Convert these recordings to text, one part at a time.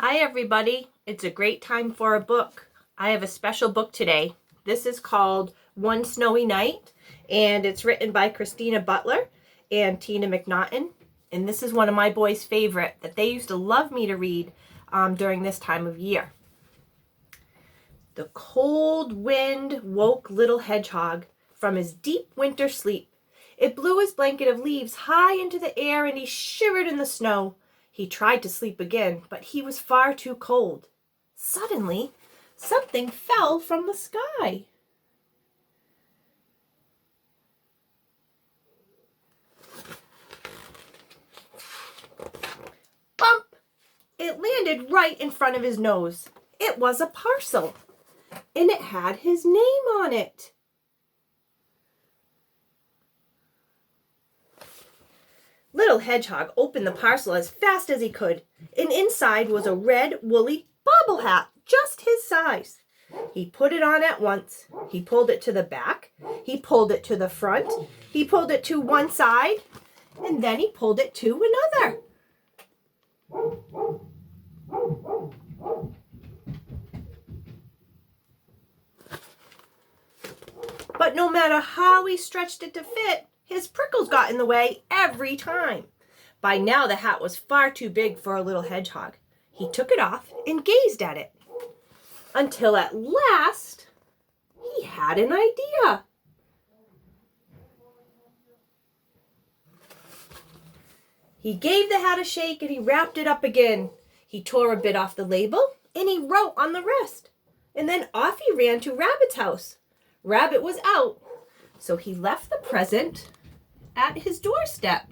Hi everybody, it's a great time for a book. I have a special book today. This is called One Snowy Night, and it's written by Christina Butler and Tina Macnaughton. And this is one of my boys' favorite that they used to love me to read during this time of year. The cold wind woke little Hedgehog from his deep winter sleep. It blew his blanket of leaves high into the air, and he shivered in the snow. He tried to sleep again, but he was far too cold. Suddenly, something fell from the sky. Bump! It landed right in front of his nose. It was a parcel, and it had his name on it. Little Hedgehog opened the parcel as fast as he could, and inside was a red, woolly bobble hat, just his size. He put it on at once. He pulled it to the back. He pulled it to the front. He pulled it to one side, and then he pulled it to another. But no matter how he stretched it to fit, his prickles got in the way every time. By now the hat was far too big for a little hedgehog. He took it off and gazed at it, until at last he had an idea. He gave the hat a shake and he wrapped it up again. He tore a bit off the label and he wrote on the rest. And then off he ran to Rabbit's house. Rabbit was out, so he left the present at his doorstep.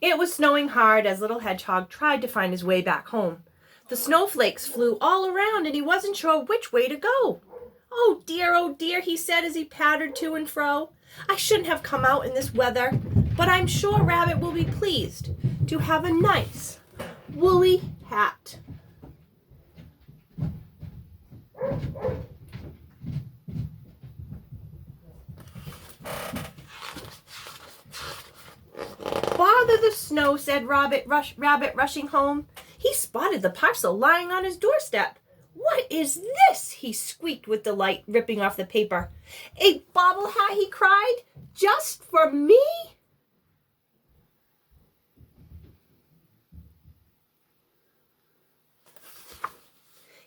It was snowing hard as little Hedgehog tried to find his way back home. The snowflakes flew all around and he wasn't sure which way to go. Oh dear, he said as he pattered to and fro. I shouldn't have come out in this weather, but I'm sure Rabbit will be pleased to have a nice woolly hat. Bother the snow, said Rabbit rushing home. He spotted the parcel lying on his doorstep. What is this? He squeaked with delight, ripping off the paper. A bobble hat, he cried, just for me?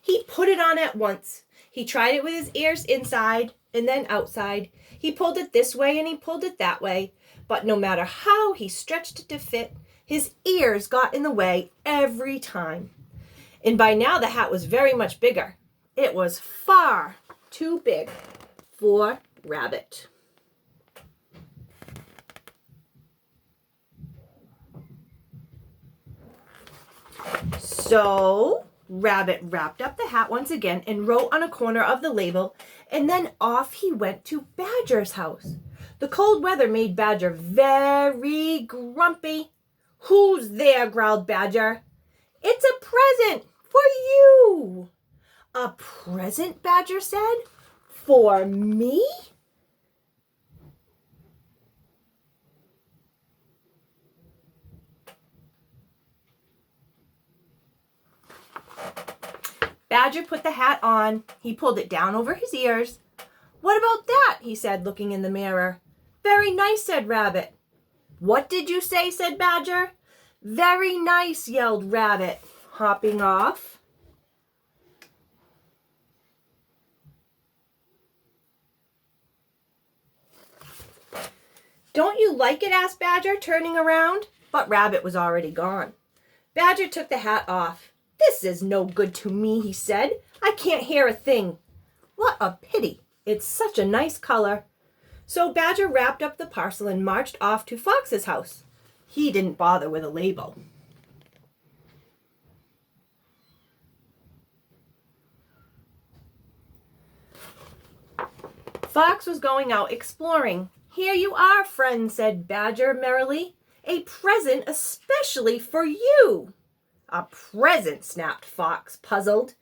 He put it on at once. He tried it with his ears inside and then outside. He pulled it this way and he pulled it that way. But no matter how he stretched it to fit, his ears got in the way every time. And by now the hat was very much bigger. It was far too big for Rabbit. So Rabbit wrapped up the hat once again and wrote on a corner of the label, and then off he went to Badger's house. The cold weather made Badger very grumpy. Who's there? Growled Badger. It's a present for you. A present? Badger said. For me? Badger put the hat on. He pulled it down over his ears. What about that? He said, looking in the mirror. Very nice, said Rabbit. What did you say? Said Badger. Very nice, yelled Rabbit, hopping off. Don't you like it? Asked Badger, turning around. But Rabbit was already gone. Badger took the hat off. This is no good to me, he said. I can't hear a thing. What a pity. It's such a nice color. So Badger wrapped up the parcel and marched off to Fox's house. He didn't bother with a label. Fox was going out exploring. Here you are, friend, said Badger merrily. A present especially for you. A present, snapped Fox, puzzled.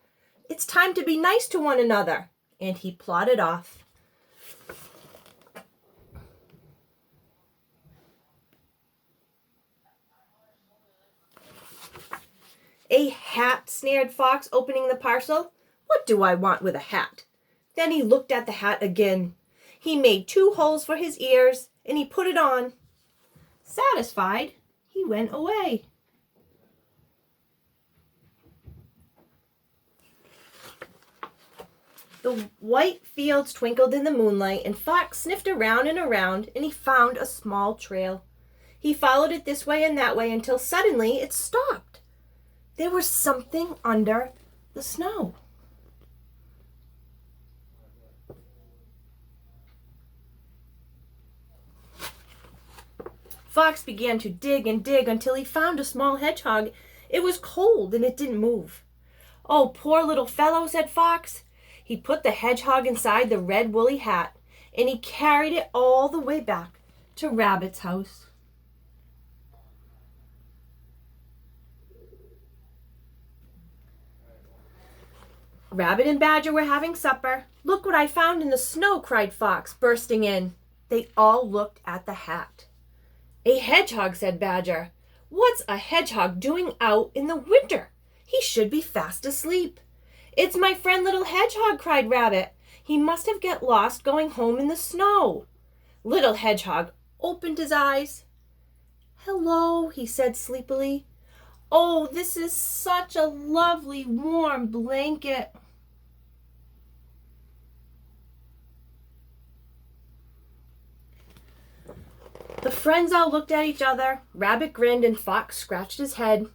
It's time to be nice to one another. And he plodded off. "A hat," sneered Fox, opening the parcel. "What do I want with a hat?" Then he looked at the hat again. He made 2 holes for his ears, and he put it on. Satisfied, he went away. The white fields twinkled in the moonlight, and Fox sniffed around and around, and he found a small trail. He followed it this way and that way until suddenly it stopped. There was something under the snow. Fox began to dig and dig until he found a small hedgehog. It was cold and it didn't move. "Oh, poor little fellow," said Fox. He put the hedgehog inside the red woolly hat, and he carried it all the way back to Rabbit's house. Rabbit and Badger were having supper. "Look what I found in the snow," cried Fox, bursting in. They all looked at the hat. "A hedgehog," said Badger. "What's a hedgehog doing out in the winter? He should be fast asleep." "It's my friend Little Hedgehog," cried Rabbit. "He must have got lost going home in the snow." Little Hedgehog opened his eyes. "Hello," he said sleepily. "Oh, this is such a lovely warm blanket." The friends all looked at each other. Rabbit grinned and Fox scratched his head.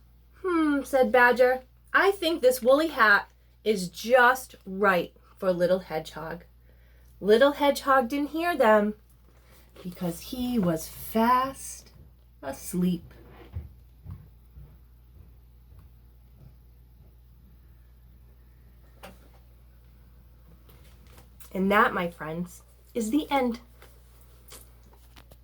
Said Badger. "I think this woolly hat is just right for Little Hedgehog." Little Hedgehog didn't hear them because he was fast asleep. And that, my friends, is the end.